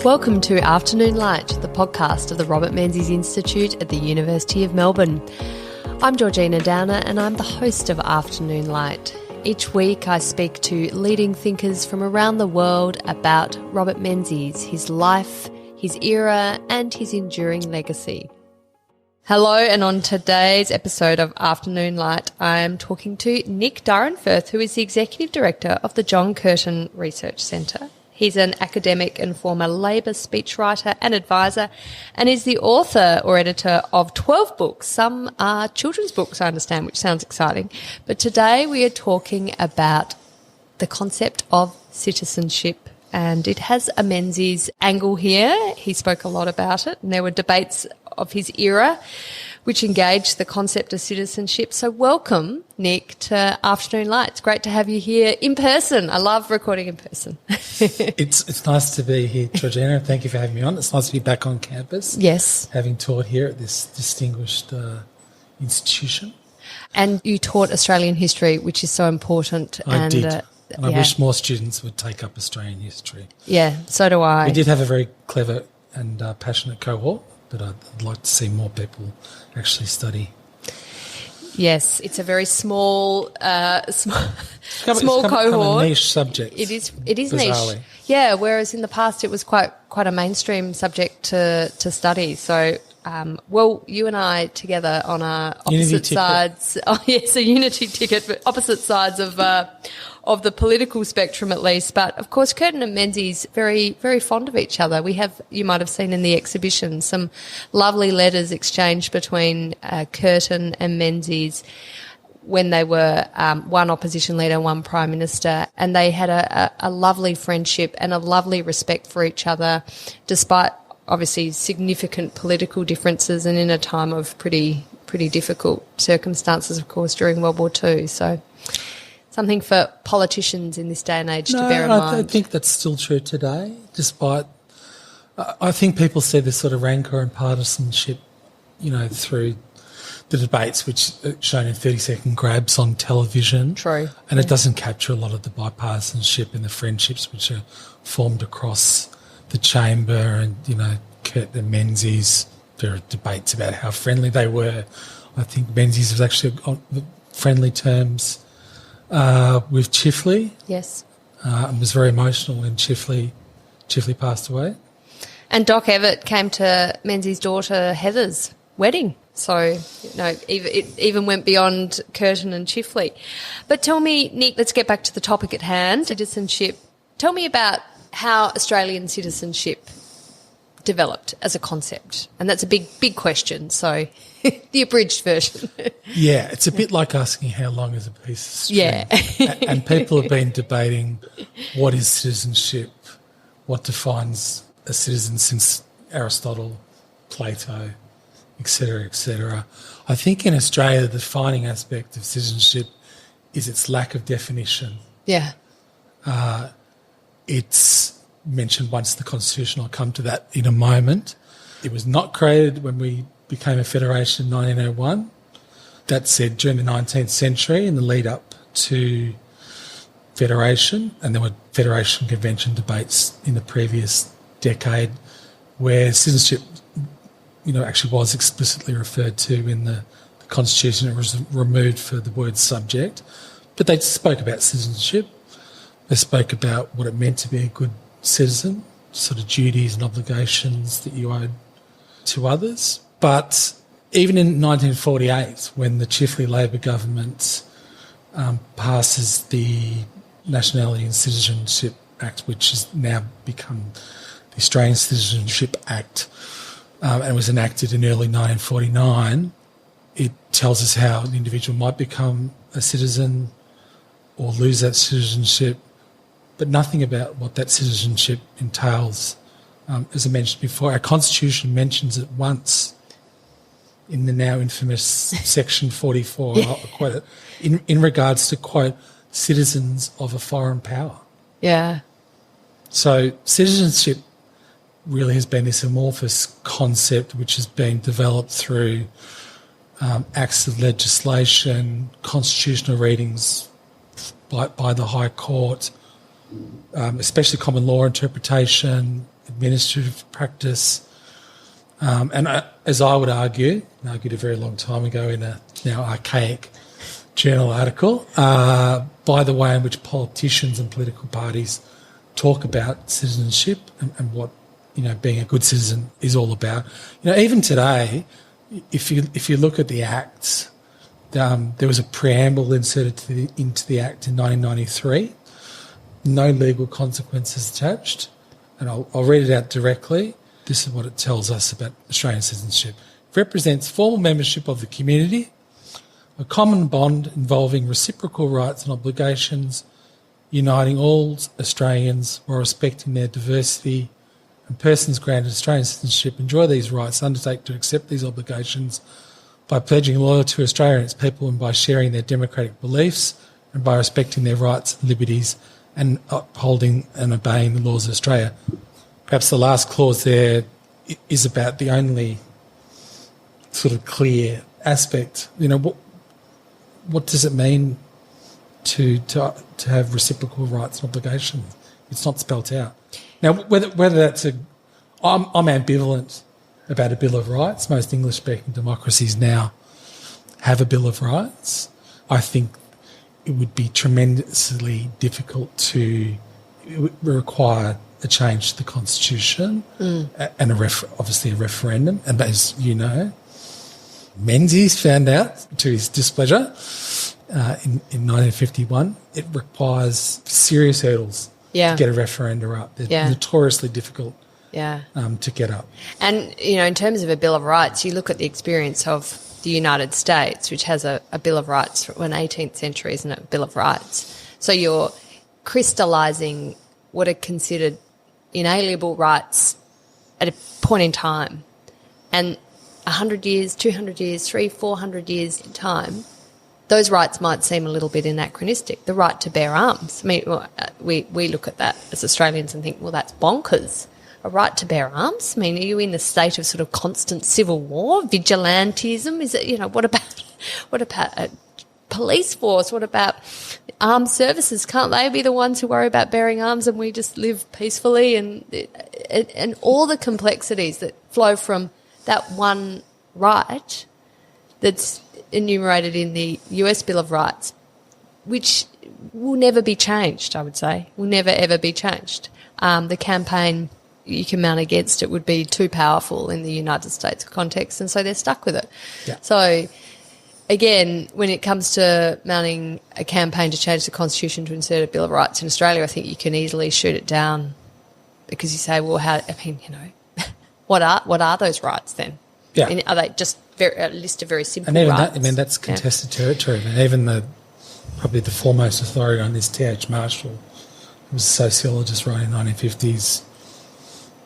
Welcome to Afternoon Light, the podcast of the Robert Menzies Institute at the University of Melbourne. I'm Georgina Downer and I'm the host of Afternoon Light. Each week I speak to leading thinkers from around the world about Robert Menzies, his life, his era and his enduring legacy. Hello, and on today's episode of Afternoon Light, I am talking to Nick Dyrenfurth, who is the Executive Director of the John Curtin Research Centre. He's an academic and former Labor speechwriter and advisor, and is the author or editor of 12 books. Some are children's books, I understand, which sounds exciting. But today we are talking about the concept of citizenship, and it has a Menzies angle here. He spoke a lot about it, and there were debates of his era which engaged the concept of citizenship. So welcome, Nick, to Afternoon Light. It's great to have you here in person. I love recording in person. It's nice to be here, Georgina. Thank you for having me on. It's nice to be back on campus. Yes. Having taught here at this distinguished institution. And you taught Australian history, which is so important. I did. And I wish more students would take up Australian history. Yeah, so do I. We did have a very clever and passionate cohort, but I'd like to see more people actually study. Yes, it's a very small cohort. It's a niche subject. It is niche. Yeah, whereas in the past it was quite a mainstream subject to study. So, you and I together on our opposite sides. Oh, yes, a unity ticket, but opposite sides of the political spectrum at least. But of course, Curtin and Menzies very, very fond of each other. We have, you might have seen in the exhibition, some lovely letters exchanged between Curtin and Menzies when they were one opposition leader, one prime minister, and they had a lovely friendship and a lovely respect for each other, despite obviously significant political differences and in a time of pretty difficult circumstances, of course, during World War II. So something for politicians in this day and age to bear in mind. I think that's still true today, despite I think people see this sort of rancour and partisanship, through the debates which are shown in 30-second grabs on television. True. And it doesn't capture a lot of the bipartisanship and the friendships which are formed across the chamber and, Curtin and Menzies. There are debates about how friendly they were. I think Menzies was actually on friendly terms with Chifley. Yes. And was very emotional when Chifley passed away. And Doc Evatt came to Menzies' daughter Heather's wedding. So, it even went beyond Curtin and Chifley. But tell me, Nick, let's get back to the topic at hand, citizenship. Tell me about how Australian citizenship developed as a concept. And that's a big question, so the abridged version. Yeah, it's a bit like asking how long is a piece of string. Yeah. And people have been debating what is citizenship, what defines a citizen since Aristotle, Plato, etc., etc. I think in Australia the defining aspect of citizenship is its lack of definition. Yeah. It's mentioned once in the Constitution. I'll come to that in a moment. It was not created when we became a federation in 1901. That said, during the 19th century, in the lead up to federation, and there were federation convention debates in the previous decade where citizenship, actually was explicitly referred to in the Constitution. It was removed for the word subject. But they spoke about citizenship. They spoke about what it meant to be a good citizen, sort of duties and obligations that you owed to others. But even in 1948, when the Chifley Labor government passes the Nationality and Citizenship Act, which has now become the Australian Citizenship Act, and it was enacted in early 1949, it tells us how an individual might become a citizen or lose that citizenship, but nothing about what that citizenship entails. As I mentioned before, our Constitution mentions it once in the now infamous Section 44, I'll quote it, in regards to, quote, citizens of a foreign power. Yeah. So citizenship really has been this amorphous concept which has been developed through acts of legislation, constitutional readings by the High Court, especially common law interpretation, administrative practice, as I would argue, and argued a very long time ago in a now archaic journal article, by the way in which politicians and political parties talk about citizenship and what being a good citizen is all about. Even today, if you look at the acts, there was a preamble inserted into the act in 1993. No legal consequences attached, and I'll read it out directly. This is what it tells us about Australian citizenship. It represents formal membership of the community, a common bond involving reciprocal rights and obligations, uniting all Australians while respecting their diversity, and persons granted Australian citizenship enjoy these rights, undertake to accept these obligations by pledging loyalty to Australia and its people, and by sharing their democratic beliefs, and by respecting their rights and liberties and upholding and obeying the laws of Australia. Perhaps the last clause there is about the only sort of clear aspect. What does it mean to have reciprocal rights and obligations? It's not spelt out. Now, whether that's I'm ambivalent about a Bill of Rights. Most English-speaking democracies now have a Bill of Rights. I think it would be tremendously difficult to require a change to the Constitution and obviously a referendum. And as you know, Menzies found out, to his displeasure, in 1951, it requires serious hurdles to get a referenda up. They're notoriously difficult to get up. And, in terms of a Bill of Rights, you look at the experience of the United States, which has a Bill of Rights from an 18th century, isn't it, a Bill of Rights. So you're crystallising what are considered inalienable rights at a point in time. And 100 years, 200 years, 300, 400 years in time, those rights might seem a little bit anachronistic. The right to bear arms. I mean, we look at that as Australians and think, well, that's bonkers. A right to bear arms? I mean, are you in the state of sort of constant civil war, vigilantism? Is it, what about a police force? What about armed services? Can't they be the ones who worry about bearing arms and we just live peacefully? And all the complexities that flow from that one right that's enumerated in the US Bill of Rights, which will never be changed, I would say, will never, ever be changed. The campaign you can mount against it would be too powerful in the United States context, and so they're stuck with it. Yeah. So, again, when it comes to mounting a campaign to change the Constitution to insert a Bill of Rights in Australia, I think you can easily shoot it down because you say, well, what are those rights then? Yeah. And are they just a list of very simple rights? That's contested territory. And even probably the foremost authority on this, T.H. Marshall, who was a sociologist writing in the 1950s,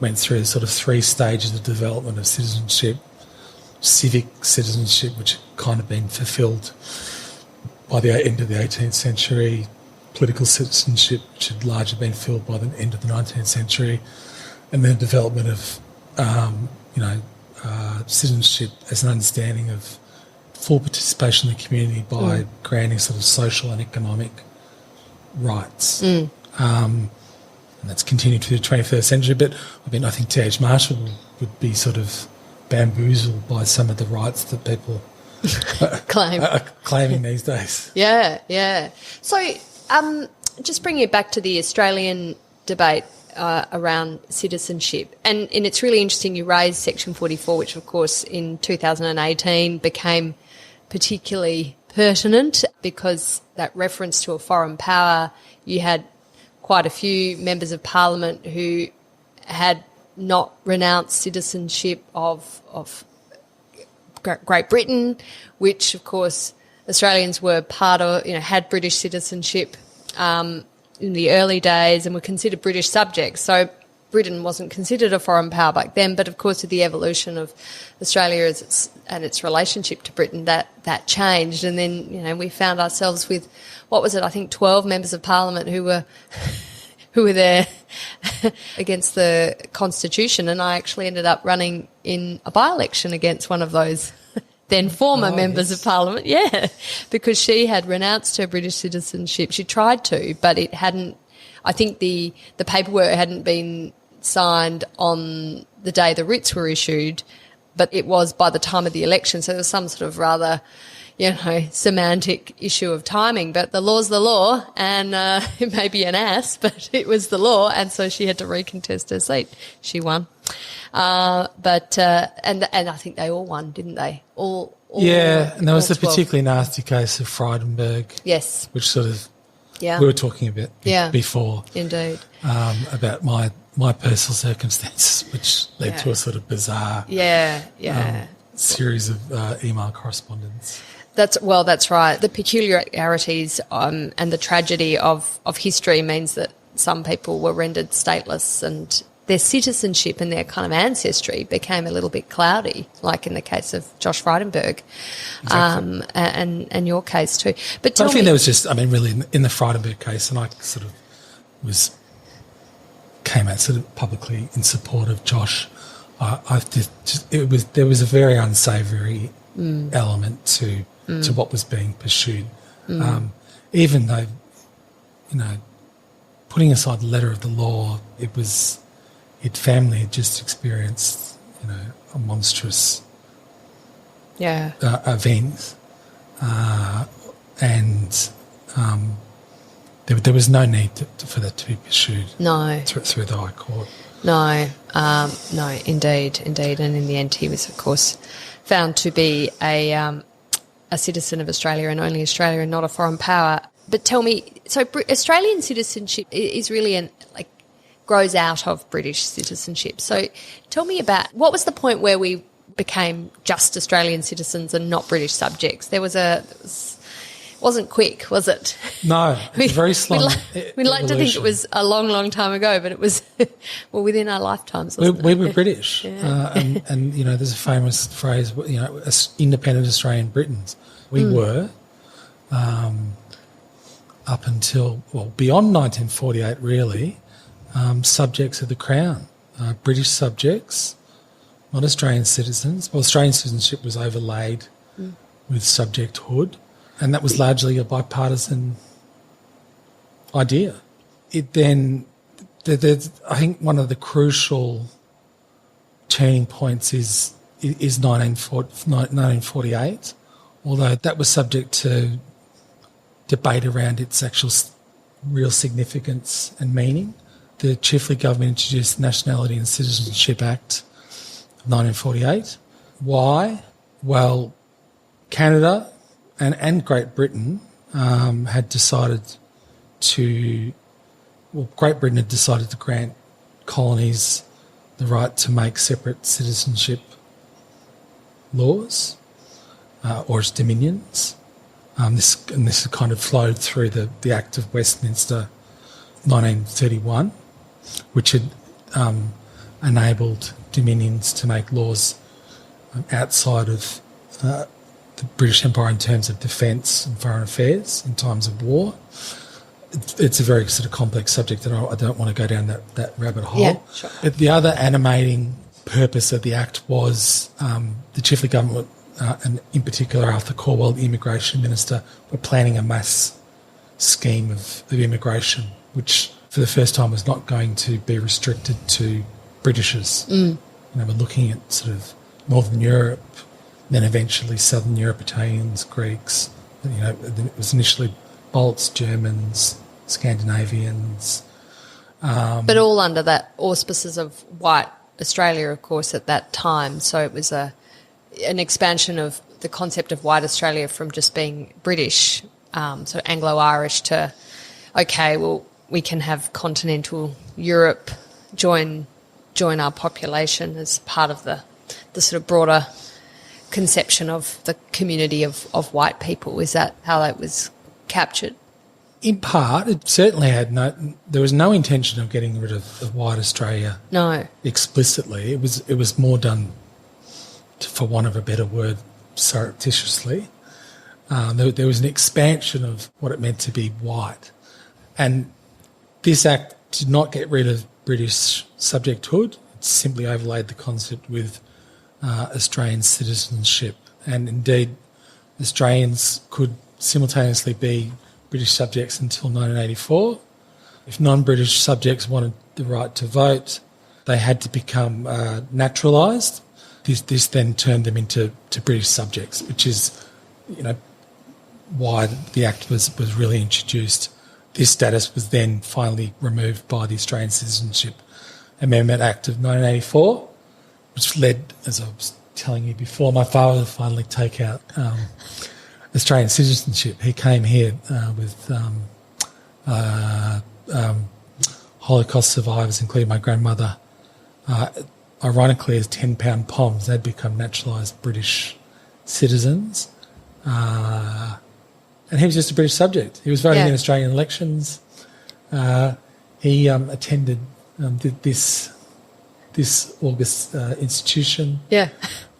went through the sort of 3 stages of development of citizenship. Civic citizenship, which had kind of been fulfilled by the end of the 18th century, political citizenship, which had largely been filled by the end of the 19th century, and then development of, citizenship as an understanding of full participation in the community by granting sort of social and economic rights. And that's continued through the 21st century. But, I think T.H. Marshall would be sort of bamboozled by some of the rights that people are claiming these days. Yeah. So just bringing it back to the Australian debate around citizenship, and it's really interesting you raised Section 44, which, of course, in 2018 became particularly pertinent because that reference to a foreign power, you had quite a few members of Parliament who had not renounced citizenship of Great Britain, which, of course, Australians were part of, had British citizenship in the early days and were considered British subjects. So Britain wasn't considered a foreign power back then, but, of course, with the evolution of Australia and its relationship to Britain, that changed. And then, we found ourselves with, 12 members of Parliament who were there against the Constitution, and I actually ended up running in a by-election against one of those then former members of Parliament, because she had renounced her British citizenship. She tried to, but it hadn't, I think the paperwork hadn't been signed on the day the writs were issued, but it was by the time of the election. So there was some sort of rather, semantic issue of timing. But the law's the law, and it may be an ass, but it was the law, and so she had to recontest her seat. She won. And I think they all won, didn't they? All and there was the 12. particularly nasty case of Frydenberg. Yes. Which sort of, yeah, we were talking about before. Indeed. About my personal circumstances, which led to a sort of bizarre series of email correspondence. That's right. The peculiarities and the tragedy of history means that some people were rendered stateless, and their citizenship and their kind of ancestry became a little bit cloudy, like in the case of Josh Frydenberg, and your case too. But I think there was just, really in the Frydenberg case, and I sort of came out sort of publicly in support of Josh. There was a very unsavoury element to what was being pursued, even though, putting aside the letter of the law, family had just experienced, a monstrous event, and there was no need for that to be pursued. No, through the High Court. No, indeed, and in the end, he was, of course, found to be a citizen of Australia and only Australia, and not a foreign power. But tell me, so Australian citizenship is really grows out of British citizenship. So tell me about, what was the point where we became just Australian citizens and not British subjects? Wasn't quick, was it? No, very slow. We'd like to think it was a long, long time ago, but it was within our lifetimes. We were British, and there's a famous phrase, independent Australian Britons. We were up until beyond 1948, really, subjects of the Crown, British subjects, not Australian citizens. Well, Australian citizenship was overlaid with subjecthood. And that was largely a bipartisan idea. It then, I think one of the crucial turning points is 1948, although that was subject to debate around its actual real significance and meaning. The Chifley government introduced the Nationality and Citizenship Act of 1948. Why? Well, Canada and Great Britain had decided to grant colonies the right to make separate citizenship laws or its dominions. This kind of flowed through the Act of Westminster 1931, which had enabled dominions to make laws outside of the British Empire in terms of defence and foreign affairs in times of war. It's a very sort of complex subject, and I don't want to go down that rabbit hole. Yeah, sure. But the other animating purpose of the Act was the Chifley government, and in particular Arthur Calwell, the Immigration Minister, were planning a mass scheme of immigration, which for the first time was not going to be restricted to Britishers. We're looking at sort of Northern Europe, then eventually Southern Europe, Italians, Greeks. It was initially Balts, Germans, Scandinavians. But all under that auspices of white Australia, of course, at that time. So it was an expansion of the concept of white Australia from just being British, so Anglo-Irish, to, okay, well, we can have continental Europe join our population as part of the sort of broader conception of the community of white people. Is that how that was captured? In part, it certainly there was no intention of getting rid of white Australia. No. Explicitly. It was more done, for want of a better word, surreptitiously. There was an expansion of what it meant to be white. And this act did not get rid of British subjecthood. It simply overlaid the concept with Australian citizenship, and indeed Australians could simultaneously be British subjects until 1984. If non-British subjects wanted the right to vote, they had to become naturalised. This then turned them into British subjects, which is, why the Act was really introduced. This status was then finally removed by the Australian Citizenship Amendment Act of 1984, which led, as I was telling you before, my father to finally take out Australian citizenship. He came here with Holocaust survivors, including my grandmother, ironically as £10 poms. They'd become naturalised British citizens. And he was just a British subject. He was voting in Australian elections. He attended this August institution. Yeah.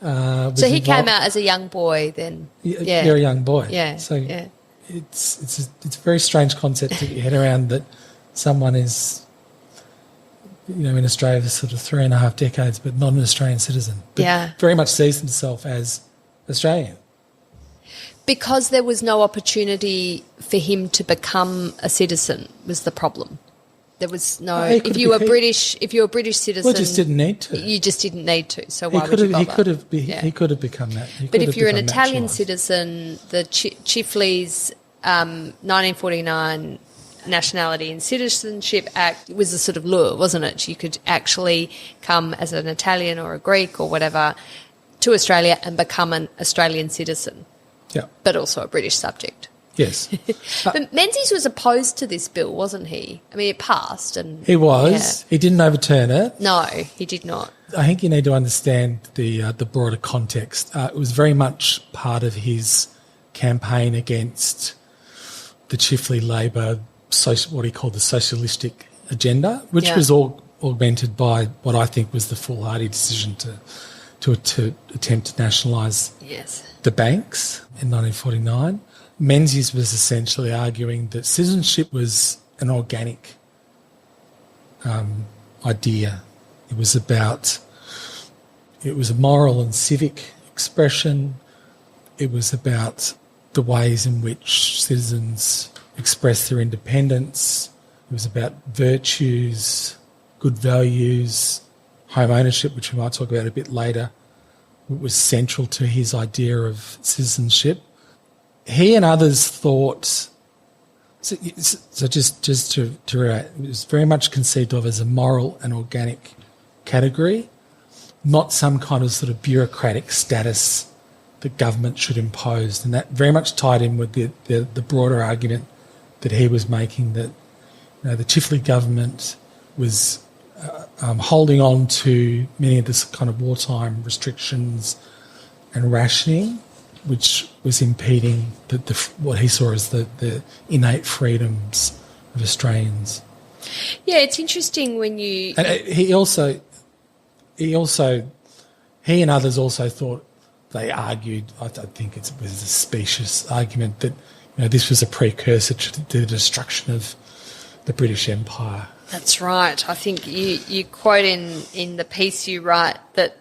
So he came out as a young boy then. Very young boy. Yeah. So it's a very strange concept to get your head around, that someone is, in Australia for sort of 3.5 decades, but not an Australian citizen. But very much sees himself as Australian. Because there was no opportunity for him to become a citizen was the problem. There was no. If you were British citizen, well, just didn't need to. You just didn't need to. So why would you bother? He could have become that. But if you're an Italian citizen, the Chifley's 1949 Nationality and Citizenship Act was a sort of lure, wasn't it? You could actually come as an Italian or a Greek or whatever to Australia and become an Australian citizen. Yeah. But also a British subject. Yes. But Menzies was opposed to this bill, wasn't he? I mean, it passed. And he was. Yeah. He didn't overturn it. No, he did not. I think you need to understand the broader context. It was very much part of his campaign against the Chifley Labor, what he called the socialistic agenda, which was all augmented by what I think was the foolhardy decision to attempt to nationalise the banks in 1949. Menzies was essentially arguing that citizenship was an organic idea. It was a moral and civic expression. It was about the ways in which citizens express their independence. It was about virtues, good values, home ownership, which we might talk about a bit later. It was central to his idea of citizenship. He and others thought, so just to reiterate, it was very much conceived of as a moral and organic category, not some kind of sort of bureaucratic status that government should impose. And that very much tied in with the broader argument that he was making, that the Chifley government was holding on to many of this kind of wartime restrictions and rationing, which was impeding what he saw as the innate freedoms of Australians. Yeah, it's interesting when you... And he and others also thought, they argued, I think it was a specious argument, that this was a precursor to the destruction of the British Empire. That's right. I think you quote in the piece you write that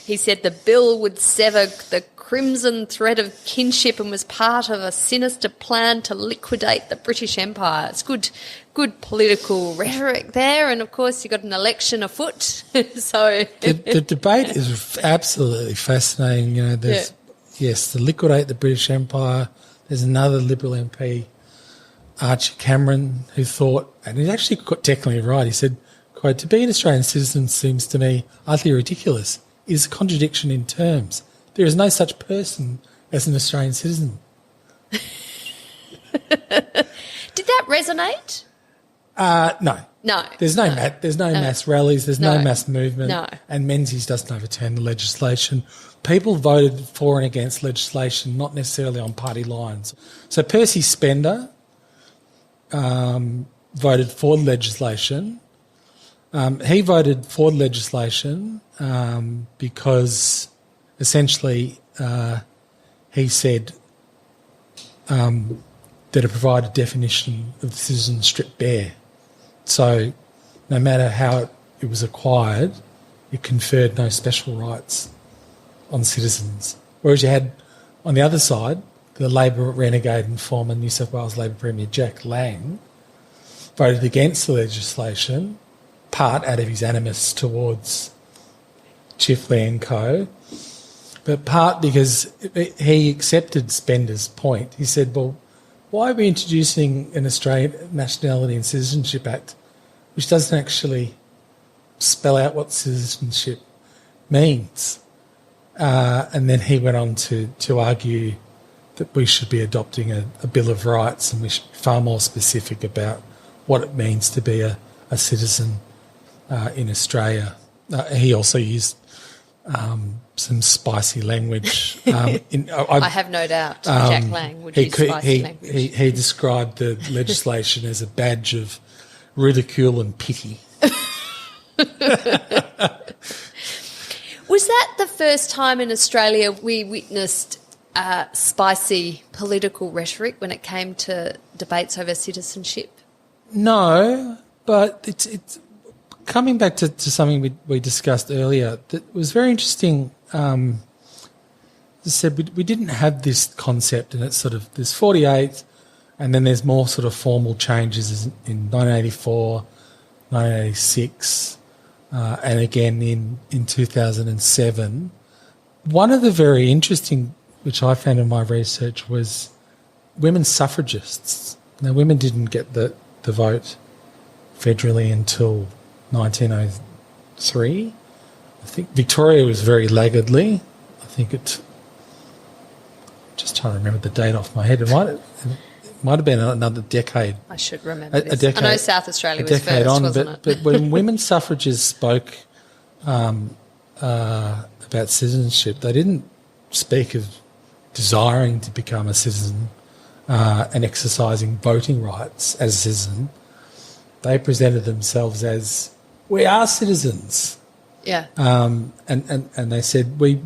he said the bill would sever the crimson thread of kinship and was part of a sinister plan to liquidate the British Empire. It's good political rhetoric there, and of course you've got an election afoot. So the debate is absolutely fascinating. Yes, to liquidate the British Empire. There's another Liberal MP, Archie Cameron, who thought, and he's actually technically right, he said, quote, "To be an Australian citizen seems to me utterly ridiculous. It is a contradiction in terms. There is no such person as an Australian citizen." Did that resonate? No. No. There's no mass rallies, there's no mass movement, no. And Menzies doesn't overturn the legislation. People voted for and against legislation, not necessarily on party lines. So Percy Spender voted for the legislation. He voted for the legislation because essentially he said that it provided a definition of the citizen stripped bare. So no matter how it was acquired, it conferred no special rights on citizens. Whereas you had, on the other side, the Labor renegade and former New South Wales Labor Premier Jack Lang voted against the legislation part out of his animus towards Chifley and Co., but part because he accepted Spender's point. He said, well, why are we introducing an Australian Nationality and Citizenship Act which doesn't actually spell out what citizenship means? And then he went on to argue that we should be adopting a Bill of Rights, and we should be far more specific about what it means to be a citizen in Australia. He also used some spicy language. I have no doubt Jack Lang would use spicy language. He described the legislation as a badge of ridicule and pity. Was that the first time in Australia we witnessed spicy political rhetoric when it came to debates over citizenship? No, but it's coming back to something we discussed earlier. That was very interesting. As I said, we didn't have this concept, and it's sort of there's 48, and then there's more sort of formal changes in 1984, 1986. And again in 2007. One of the very interesting, which I found in my research, was women suffragists. Now, women didn't get the vote federally until 1903. I think Victoria was very laggardly. I think just trying to remember the date off my head. It might have been another decade. I should remember this. Decade, I know South Australia was first, wasn't it? But when women's suffragists spoke about citizenship, they didn't speak of desiring to become a citizen and exercising voting rights as a citizen. They presented themselves as, we are citizens. Yeah. And they said, we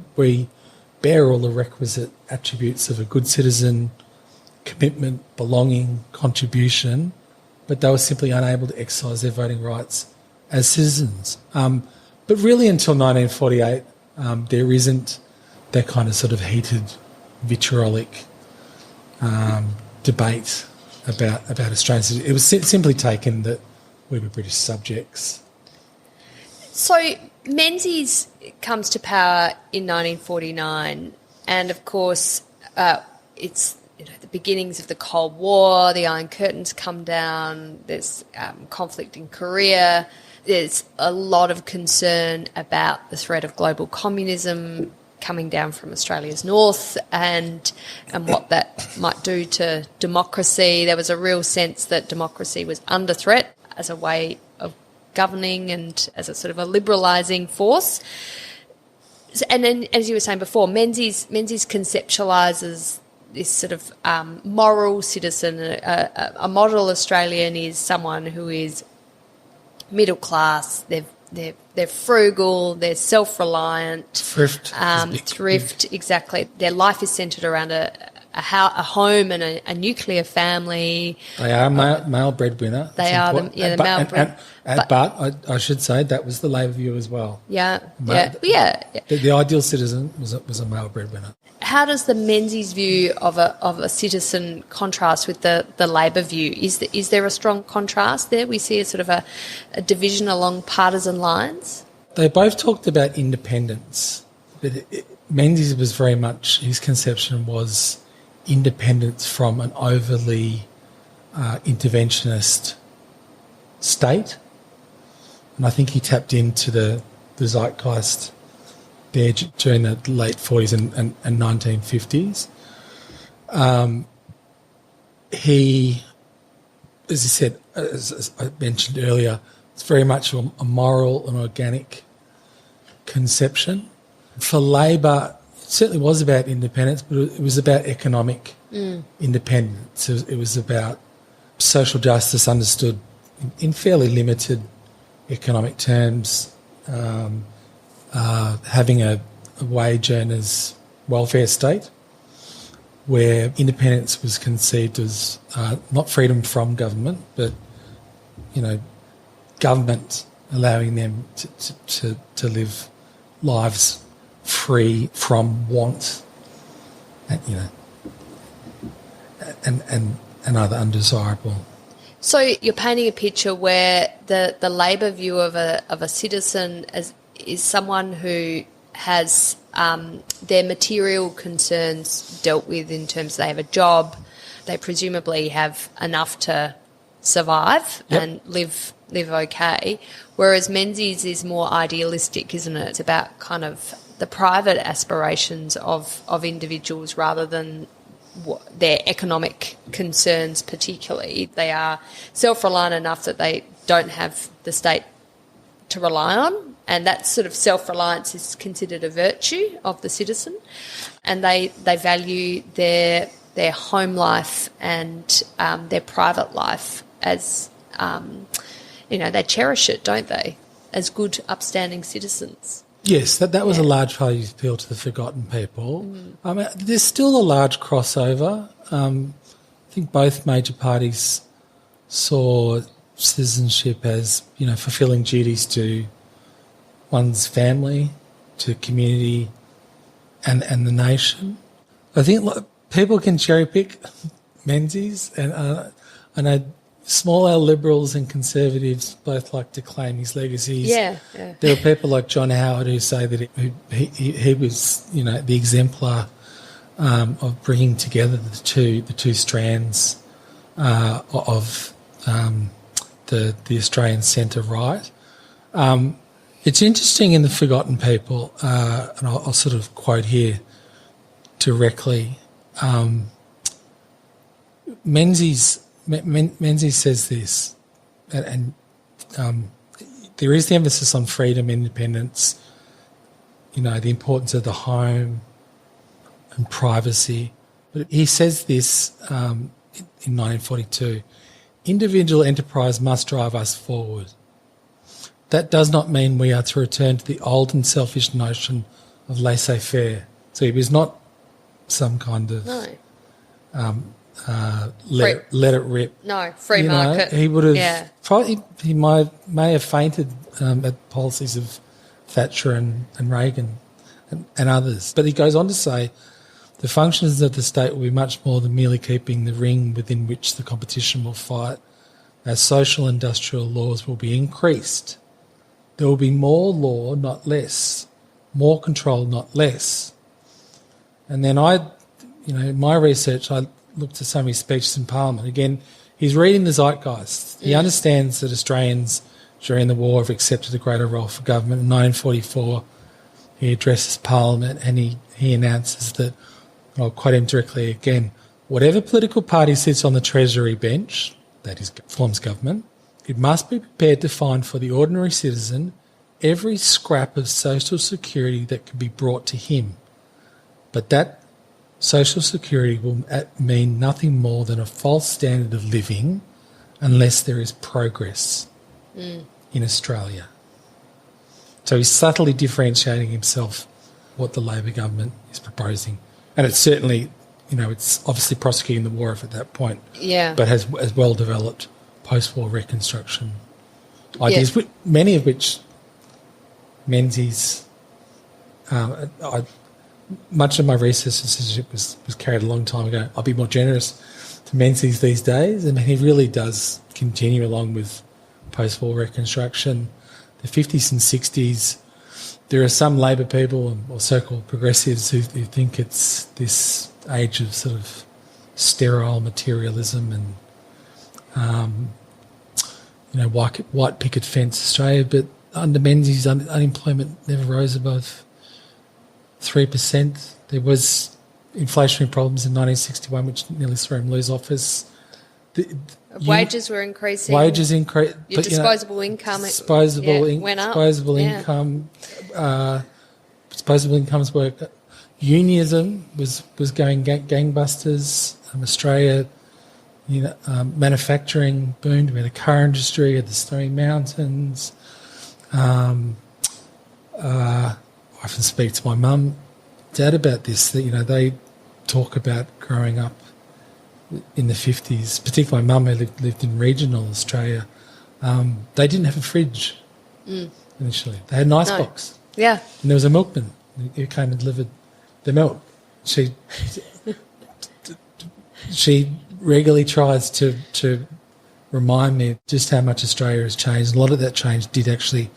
bear all the requisite attributes of a good citizen, commitment, belonging, contribution, but they were simply unable to exercise their voting rights as citizens. But really until 1948, there isn't that kind of sort of heated, vitriolic debate about Australian citizenship. It was simply taken that we were British subjects. So Menzies comes to power in 1949, and of course it's the beginnings of the Cold War, the Iron Curtains come down, there's conflict in Korea, there's a lot of concern about the threat of global communism coming down from Australia's north and what that might do to democracy. There was a real sense that democracy was under threat as a way of governing and as a sort of a liberalising force. And then, as you were saying before, Menzies conceptualises this sort of moral citizen. A model Australian is someone who is middle class. They're frugal. They're self-reliant. Thrift. Exactly. Their life is centred around a home and a nuclear family. They are male breadwinner. They are the male breadwinner. But I should say that was the Labor view as well. Yeah. The ideal citizen was a male breadwinner. How does the Menzies view of a citizen contrast with the Labor view? Is there a strong contrast there? We see a sort of a division along partisan lines? They both talked about independence. But Menzies was very much, his conception was independence from an overly interventionist state. And I think he tapped into the zeitgeist there during the late 40s and 1950s. He, as I said, as I mentioned earlier, it's very much a moral and organic conception. For Labor, it certainly was about independence, but it was about economic independence. It was about social justice understood in fairly limited economic terms, having a wage earners welfare state where independence was conceived as not freedom from government, but government allowing them to live lives free from want and other undesirable So you're painting a picture where the Labor view of a citizen is someone who has their material concerns dealt with in terms they have a job, they presumably have enough to survive and live okay, whereas Menzies is more idealistic, isn't it? It's about kind of the private aspirations of individuals rather than their economic concerns particularly. They are self-reliant enough that they don't have the state to rely on, and that sort of self-reliance is considered a virtue of the citizen, and they value their home life and their private life as, they cherish it, don't they, as good, upstanding citizens. Yes, that was a large part of his appeal to the forgotten people. There's still a large crossover. I think both major parties saw citizenship as, fulfilling duties to one's family, to community, and the nation. I think people can cherry pick Menzies, and I know small L liberals and conservatives both like to claim his legacies. Yeah. There are people like John Howard who say that he was, the exemplar of bringing together the two strands of the Australian centre right. It's interesting in the Forgotten People, and I'll sort of quote here directly. Menzies says this, and there is the emphasis on freedom, independence, the importance of the home and privacy. But he says this in 1942, individual enterprise must drive us forward. That does not mean we are to return to the old and selfish notion of laissez-faire. So he was not some kind of... No. Let it rip. No, free market. He would have probably may have fainted at policies of Thatcher and Reagan and others. But he goes on to say the functions of the state will be much more than merely keeping the ring within which the competition will fight. Our social industrial laws will be increased. There will be more law, not less. More control, not less. And then in my research, I looked at some of his speeches in Parliament. Again, he's reading the zeitgeist. He understands that Australians during the war have accepted a greater role for government. In 1944, he addresses Parliament and he announces that, and I'll quote him directly again, whatever political party sits on the Treasury bench, that is, forms government, it must be prepared to find for the ordinary citizen every scrap of social security that can be brought to him. But that social security will mean nothing more than a false standard of living unless there is progress in Australia. So he's subtly differentiating himself what the Labor government is proposing. And it's certainly, it's obviously prosecuting the war effort at that point, but has well developed post-war reconstruction ideas, many of which Menzies... much of my research on citizenship was carried a long time ago. I'll be more generous to Menzies these days. I mean, he really does continue along with post-war reconstruction. The 50s and 60s, there are some Labor people or so-called progressives who think it's this age of sort of sterile materialism and, white picket fence Australia. But under Menzies, unemployment never rose above 3%. There was inflationary problems in 1961, which nearly saw him lose office. Wages were increasing. Wages increased. Your disposable income went up. Disposable income. Disposable incomes were. Unionism was going gangbusters. Australia, manufacturing boomed. We had a car industry at the Snowy Mountains. I often speak to my mum, dad about this. That they talk about growing up in the 50s, particularly my mum who lived in regional Australia. They didn't have a fridge initially. They had an icebox. Yeah. And there was a milkman who came and delivered the milk. She regularly tries to remind me just how much Australia has changed. A lot of that change did actually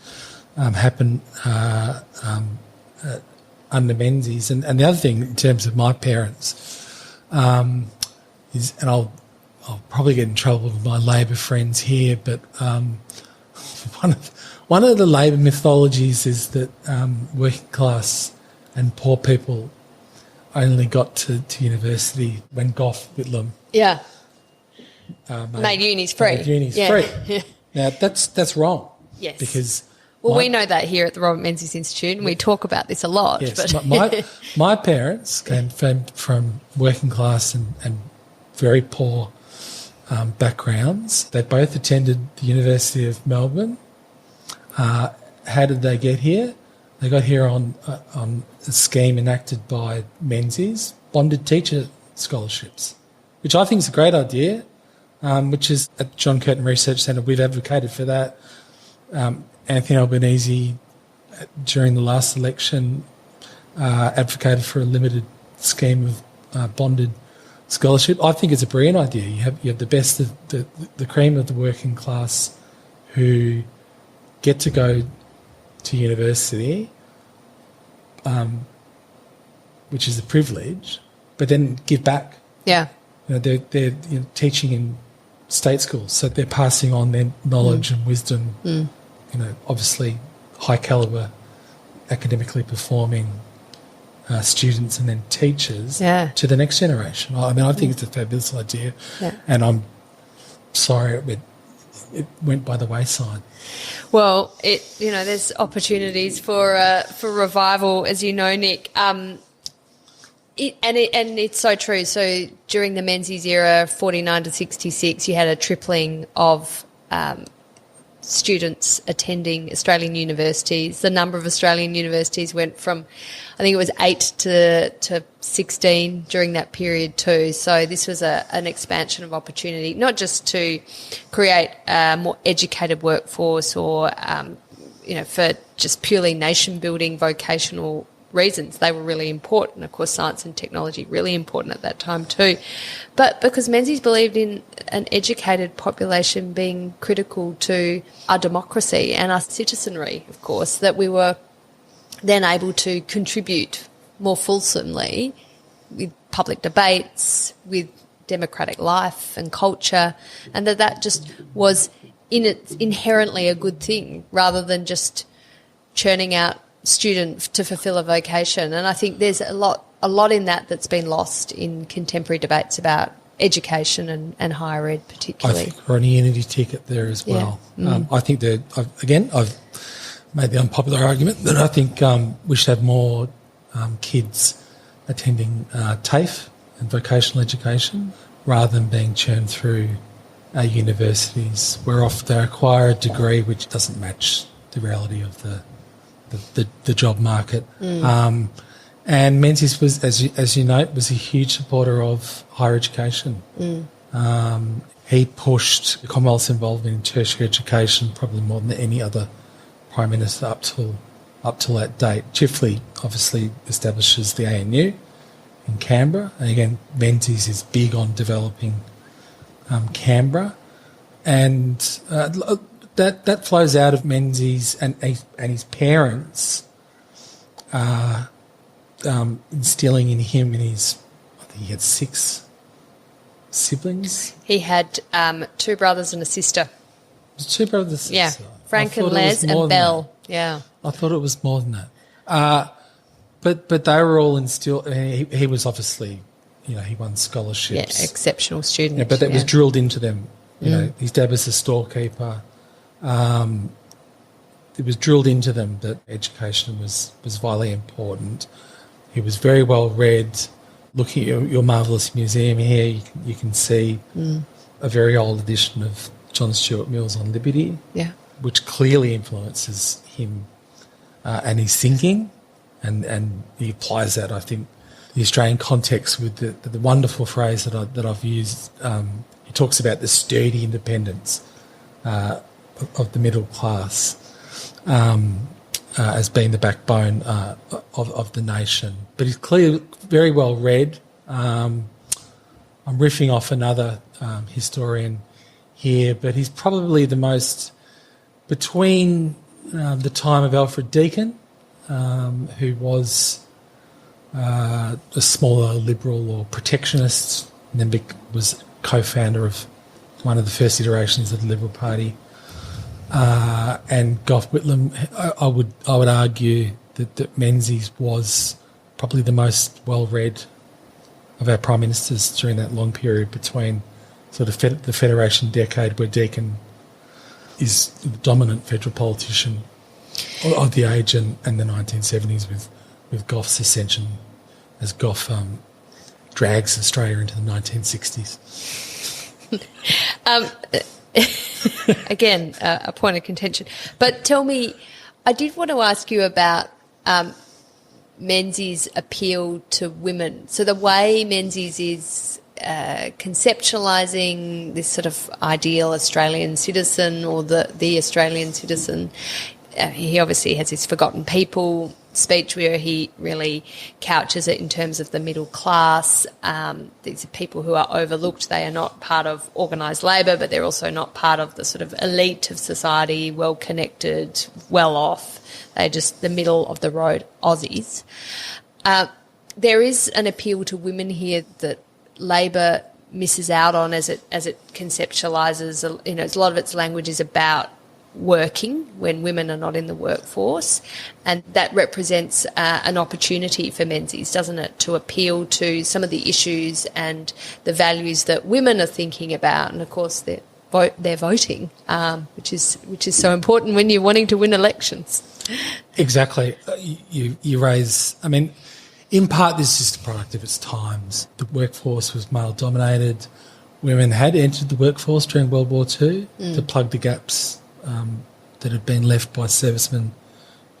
happen under Menzies. And the other thing in terms of my parents is, and I'll probably get in trouble with my Labor friends here, but one of the Labor mythologies is that working class and poor people only got to university when Gough Whitlam made unis free. Free. Now that's wrong. Yes, because we know that here at the Robert Menzies Institute, and we talk about this a lot. Yes, but my parents came from working class and very poor backgrounds. They both attended the University of Melbourne. How did they get here? They got here on a scheme enacted by Menzies, bonded teacher scholarships, which I think is a great idea, which is at John Curtin Research Centre. We've advocated for that. Anthony Albanese, during the last election, advocated for a limited scheme of bonded scholarship. I think it's a brilliant idea. You have the best of the cream of the working class who get to go to university, which is a privilege, but then give back. Yeah. They're teaching in state schools, so they're passing on their knowledge and wisdom, obviously high calibre, academically performing students and then teachers to the next generation. I mean, I think it's a fabulous idea, and I'm sorry it went by the wayside. Well, there's opportunities for revival, as you know, Nick. It's so true. So during the Menzies era, 49 to 66, you had a tripling of students attending Australian universities. The number of Australian universities went from, I think it was 8 to 16 during that period too. So this was an expansion of opportunity, not just to create a more educated workforce or, for just purely nation-building vocational reasons. They were really important. Of course, science and technology, really important at that time too. But because Menzies believed in an educated population being critical to our democracy and our citizenry, of course, that we were then able to contribute more fulsomely with public debates, with democratic life and culture, and that just was inherently a good thing rather than just churning out students to fulfil a vocation. And I think there's a lot in that's been lost in contemporary debates about education and higher ed particularly. I think we're on a unity ticket there as well. I think that, I've made the unpopular argument that I think we should have more kids attending TAFE and vocational education rather than being churned through universities where they acquire a degree which doesn't match the reality of the job market. And Menzies was, as you note, was a huge supporter of higher education. He pushed the Commonwealth's involvement in tertiary education probably more than any other Prime Minister up till that date. Chifley obviously establishes the ANU in Canberra. And again, Menzies is big on developing Canberra. And that flows out of Menzies and his parents instilling in him and I think he had 6 siblings. He had 2 brothers and a sister. 2 brothers and a sister? Yeah, Frank and Les and Belle. Yeah. I thought it was more than that. But they were all instilled. He was obviously, he won scholarships. Yeah, exceptional student. Yeah, but that was drilled into them. His dad was a storekeeper. It was drilled into them that education was vitally important. He was very well read. Looking at your marvellous museum here, you can see a very old edition of John Stuart Mill's On Liberty, which clearly influences him and his thinking, and he applies that, I think, the Australian context with the wonderful phrase that I've used. He talks about the sturdy independence of the middle class as being the backbone of the nation. But he's clearly very well read. I'm riffing off another historian here, but he's probably the most, between the time of Alfred Deakin, who was a smaller liberal or protectionist, and then was co-founder of one of the first iterations of the Liberal Party, and Gough Whitlam. I would argue that Menzies was probably the most well-read of our prime ministers during that long period between sort of the Federation decade, where Deakin is the dominant federal politician of the age, and the 1970s with Gough's ascension as Gough drags Australia into the 1960s. Again, a point of contention. But tell me, I did want to ask you about Menzies' appeal to women. So the way Menzies is conceptualising this sort of ideal Australian citizen, or the Australian citizen, he obviously has his Forgotten People speech where he really couches it in terms of the middle class. These are people who are overlooked. They are not part of organised labour, but they're also not part of the sort of elite of society, well-connected, well-off. They're just the middle of the road Aussies. There is an appeal to women here that Labor misses out on as it conceptualises. You know, a lot of its language is about working when women are not in the workforce, and that represents an opportunity for Menzies, doesn't it, to appeal to some of the issues and the values that women are thinking about. And of course they're voting, which is so important when you're wanting to win elections. Exactly. You raise, I mean, in part this is just a product of its times. The workforce was male dominated. Women had entered the workforce during World War II to plug the gaps that had been left by servicemen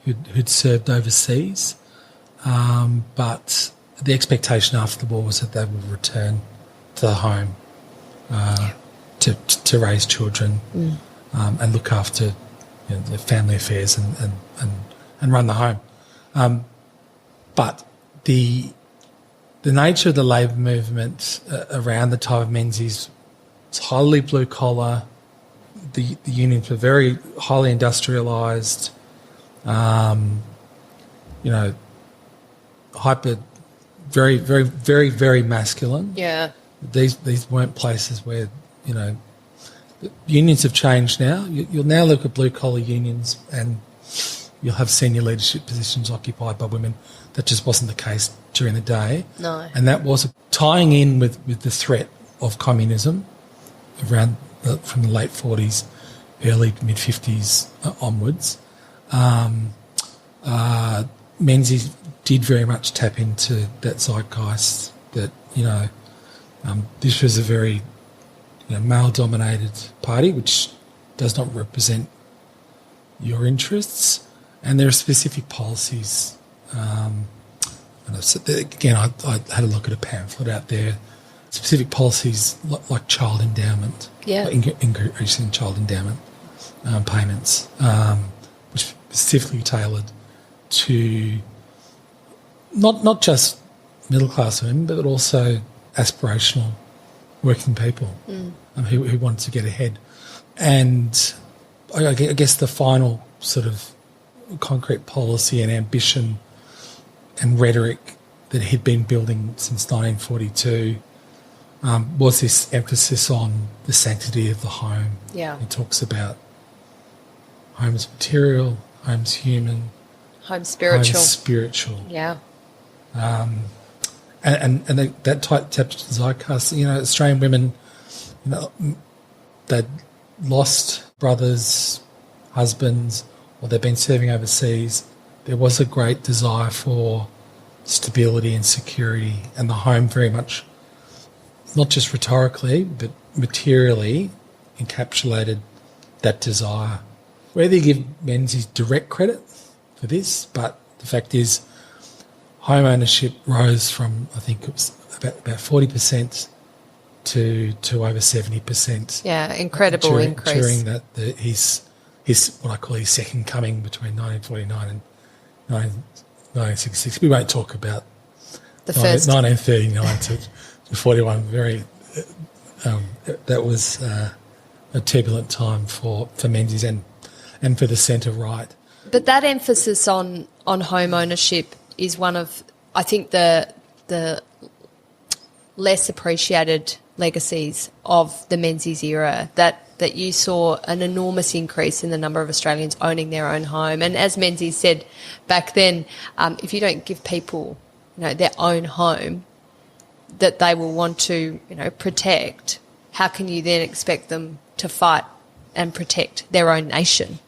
who'd served overseas. But the expectation after the war was that they would return to the home to raise children and look after their family affairs and run the home. But the nature of the labour movement around the time of Menzies was highly blue collar. The unions were very highly industrialised, very, very, very, very masculine. Yeah. These weren't places where, unions have changed now. You'll now look at blue collar unions and you'll have senior leadership positions occupied by women. That just wasn't the case during the day. No. And that was tying in with the threat of communism around from the late 40s, early mid-50s onwards. Menzies did very much tap into that zeitgeist that, this was a very male-dominated party which does not represent your interests, and there are specific policies. Again, I had a look at a pamphlet out there, specific policies like child endowment, increasing child endowment payments, which are specifically tailored to not just middle-class women, but also aspirational working people who wanted to get ahead. And I guess the final sort of concrete policy and ambition and rhetoric that he'd been building since 1942 was this emphasis on the sanctity of the home. Yeah. He talks about home's material, home's human, home spiritual. Home's spiritual. Yeah. And that tapped into the zeitgeist. Australian women, they'd lost brothers, husbands, or they'd been serving overseas. There was a great desire for stability and security, and the home very much, not just rhetorically, but materially encapsulated that desire. Whether you give Menzies direct credit for this, but the fact is home ownership rose from, I think it was about 40% to over 70%. Yeah, incredible increase. During that, his what I call his second coming between 1949 and 1966. We won't talk about the first 1939 to 41. Very that was a turbulent time for Menzies and for the centre-right. But that emphasis on home ownership is one of, I think, the less appreciated legacies of the Menzies era, that you saw an enormous increase in the number of Australians owning their own home. And as Menzies said back then, if you don't give people, their own home that they will want to, protect, how can you then expect them to fight and protect their own nation?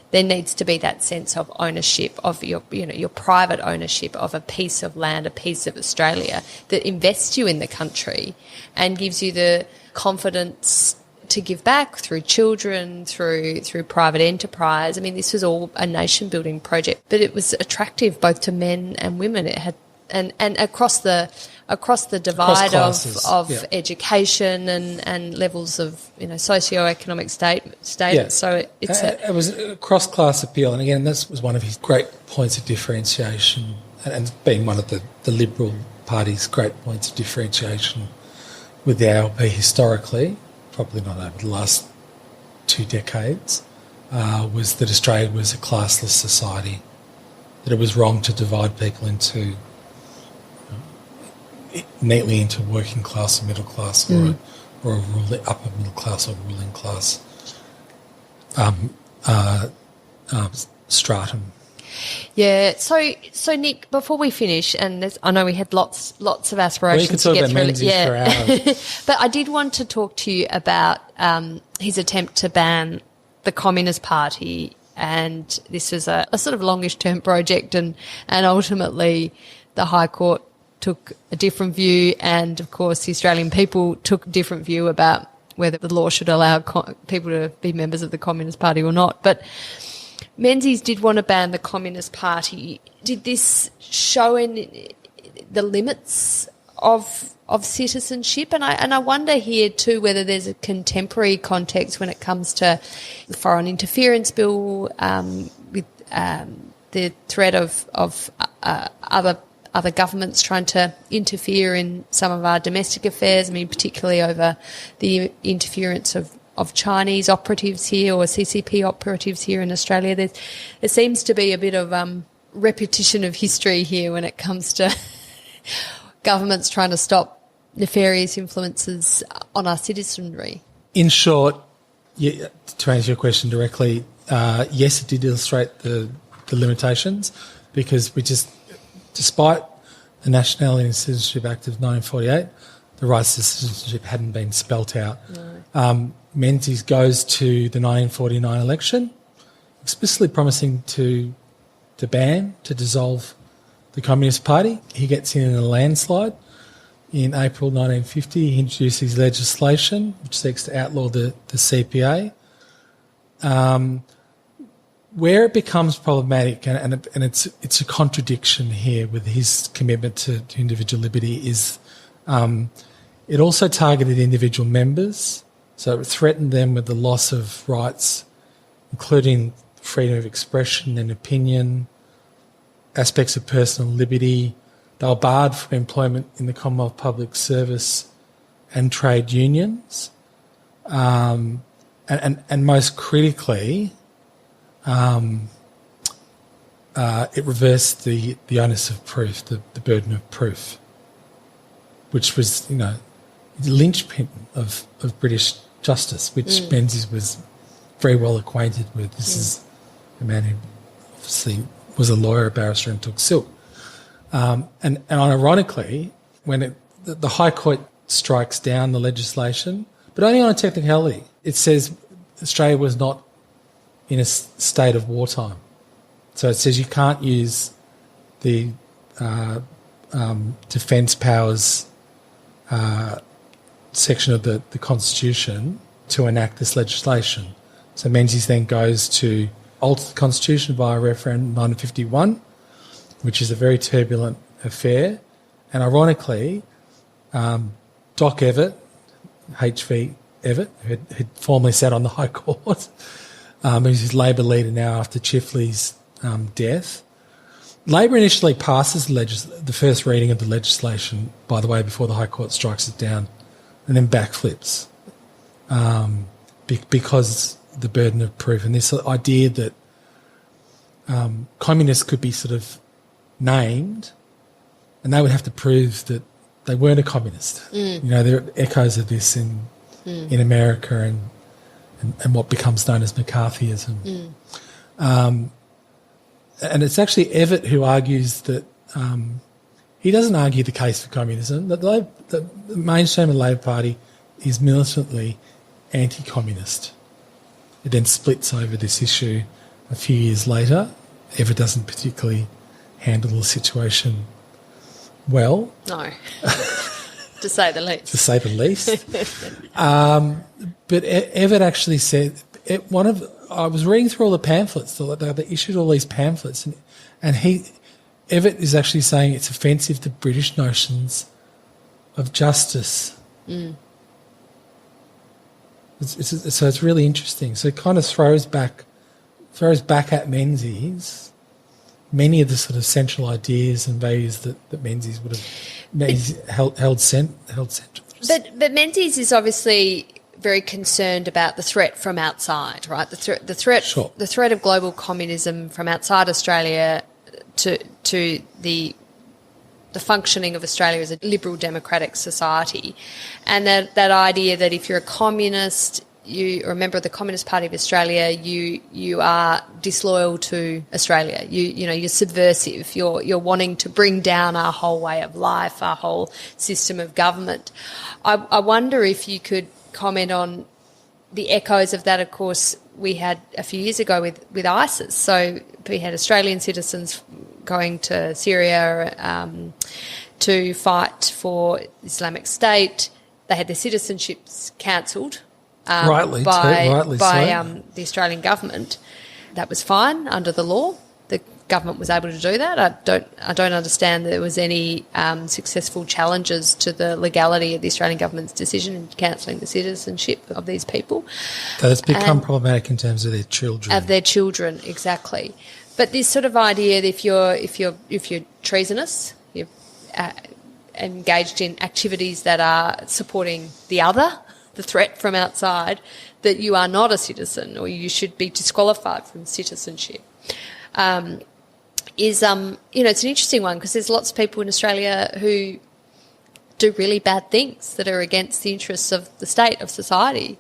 There needs to be that sense of ownership of your private ownership of a piece of land, a piece of Australia that invests you in the country and gives you the confidence to give back through children, through private enterprise. I mean, this was all a nation-building project, but it was attractive both to men and women. It had and across the divide of education and levels of socio-economic status. Yeah. So it was a cross-class appeal, and again, this was one of his great points of differentiation, and being one of the Liberal Party's great points of differentiation with the ALP historically, probably not over the last 2 decades, was that Australia was a classless society, that it was wrong to divide people neatly into working class and middle class, or a upper middle class or ruling class stratum. Yeah. So Nick, before we finish, and I know we had lots of aspirations to get through. Menzies for hours. But I did want to talk to you about his attempt to ban the Communist Party, and this was a sort of longish-term project, and ultimately the High Court took a different view, and of course the Australian people took a different view about whether the law should allow people to be members of the Communist Party or not. But Menzies did want to ban the Communist Party. Did this show in the limits of citizenship? And I wonder here too whether there's a contemporary context when it comes to the foreign interference bill, with the threat of other governments trying to interfere in some of our domestic affairs. I mean, particularly over the interference of Chinese operatives here, or CCP operatives here in Australia. There seems to be a bit of repetition of history here when it comes to governments trying to stop nefarious influences on our citizenry. In short, to answer your question directly, yes, it did illustrate the limitations, because despite the Nationality and Citizenship Act of 1948, the rights to citizenship hadn't been spelt out. No. Menzies goes to the 1949 election explicitly promising to dissolve the Communist Party. He gets in a landslide. In April 1950, he introduces legislation which seeks to outlaw the CPA. Where it becomes problematic, and it's a contradiction here with his commitment to individual liberty, is it also targeted individual members, so it threatened them with the loss of rights, including freedom of expression and opinion, aspects of personal liberty. They were barred from employment in the Commonwealth Public Service and trade unions, and most critically, it reversed the onus of proof, the burden of proof, which was, the linchpin of British justice, which Menzies was very well acquainted with. This is a man who obviously was a lawyer, a barrister, and took silk. And ironically, when the High Court strikes down the legislation, but only on a technicality, it says Australia was not in a state of wartime. So it says you can't use the defence powers section of the Constitution to enact this legislation. So Menzies then goes to alter the Constitution via referendum 1951, which is a very turbulent affair. And ironically, Doc Evatt, H.V. Evatt, who had formerly sat on the High Court, who's his Labor leader now after Chifley's death. Labor initially passes the first reading of the legislation, by the way, before the High Court strikes it down, and then backflips. because the burden of proof and this idea that communists could be sort of named and they would have to prove that they weren't a communist. You know, there are echoes of this in America and what becomes known as McCarthyism. And it's actually Evatt who argues that he doesn't argue the case for communism, that the mainstream of the Labor Party is militantly anti-communist. It then splits over this issue a few years later. Evatt doesn't particularly handle the situation well. No, to say the least. To say the least. But Evatt actually said, I was reading through all the pamphlets, they issued all these pamphlets, and Evatt is actually saying it's offensive to British notions of justice. So it's really interesting. So it kind of throws back at Menzies many of the sort of central ideas and values that Menzies would have held central. But Menzies is obviously very concerned about the threat from outside, right? The threat of global communism from outside Australia to the functioning of Australia as a liberal democratic society, and that idea that if you're a communist, you're a member of the Communist Party of Australia, you are disloyal to Australia. You're subversive. You're wanting to bring down our whole way of life, our whole system of government. I wonder if you could comment on the echoes of that. Of course, we had a few years ago with ISIS. So we had Australian citizens going to Syria to fight for Islamic State. They had their citizenships cancelled rightly by so. The Australian government. That was fine under the law. The government was able to do that. I don't understand that there was any successful challenges to the legality of the Australian government's decision in cancelling the citizenship of these people. So it's become problematic in terms of their children. Of their children, exactly. But this sort of idea that if you're treasonous, you're engaged in activities that are supporting the other, the threat from outside, that you are not a citizen or you should be disqualified from citizenship. It's an interesting one because there's lots of people in Australia who do really bad things that are against the interests of the state, of society.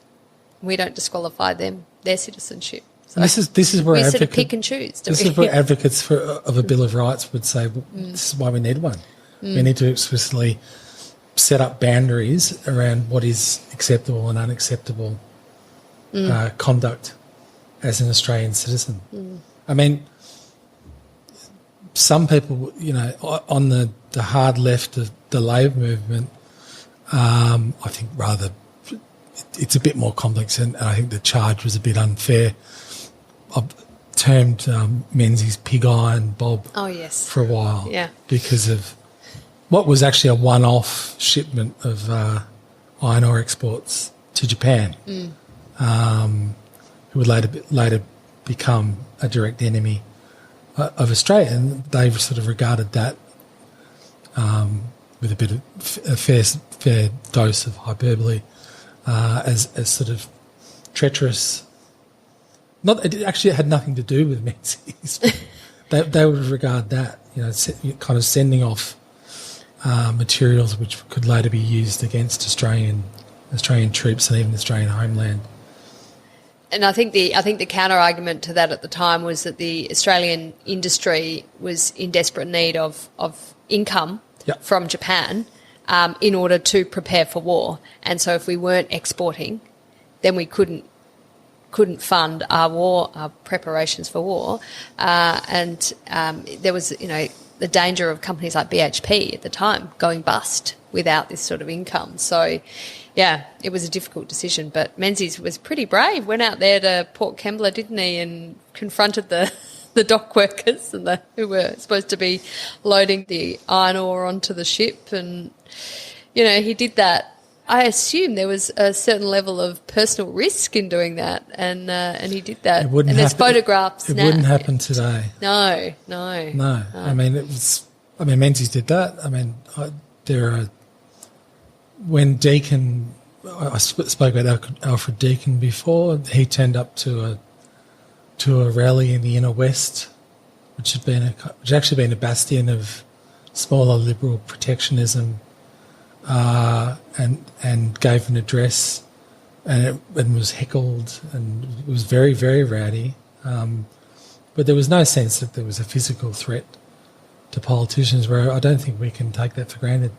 We don't disqualify their citizenship. So this is where we sort of pick and choose. This is where advocates of a Bill of Rights would say, well, this is why we need one. We need to explicitly set up boundaries around what is acceptable and unacceptable conduct as an Australian citizen. I mean, some people, on the hard left of the Labor movement, I think rather it's a bit more complex, and I think the charge was a bit unfair. I've termed Menzies pig iron Bob for a while because of what was actually a one-off shipment of iron ore exports to Japan, who would later become a direct enemy of Australia, and they've sort of regarded that with a fair dose of hyperbole as sort of treacherous. It actually had nothing to do with Menzies. they would regard that, kind of sending off materials which could later be used against Australian troops and even the Australian homeland. And I think the counter argument to that at the time was that the Australian industry was in desperate need of income from Japan in order to prepare for war. And so if we weren't exporting, then we couldn't fund our preparations for war. And there was, the danger of companies like BHP at the time going bust without this sort of income. So, it was a difficult decision. But Menzies was pretty brave, went out there to Port Kembla, didn't he, and confronted the dock workers and who were supposed to be loading the iron ore onto the ship. And, he did that. I assume there was a certain level of personal risk in doing that, and he did that. It wouldn't and there's happen. photographs It now. I happen today. No. I mean, Menzies did that. I mean, when Deakin I spoke about Alfred Deakin before. He turned up to a rally in the inner west, which had actually been a bastion of smaller liberal protectionism, and gave an address, and was heckled, and it was very, very rowdy. But there was no sense that there was a physical threat to politicians, where I don't think we can take that for granted.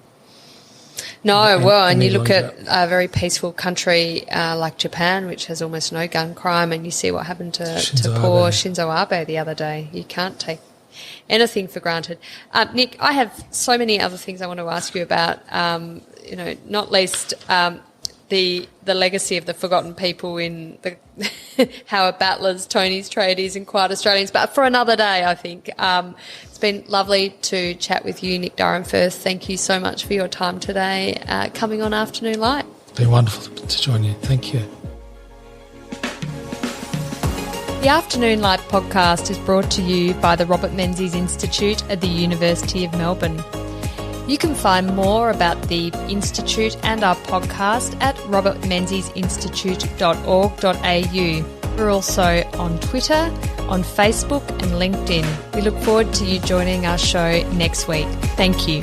No, and you look at a very peaceful country like Japan, which has almost no gun crime, and you see what happened to poor Shinzo Abe the other day. You can't take anything for granted. Nick, I have so many other things I want to ask you about, not least the legacy of the forgotten people in the Howard Battlers, Tony's Tradies and Quiet Australians, but for another day, I think. It's been lovely to chat with you, Nick Dyrenfurth. Thank you so much for your time today, coming on Afternoon Light. It's been wonderful to join you. Thank you. The Afternoon Light podcast is brought to you by the Robert Menzies Institute at the University of Melbourne. You can find more about the Institute and our podcast at robertmenziesinstitute.org.au. We're also on Twitter, on Facebook and LinkedIn. We look forward to you joining our show next week. Thank you.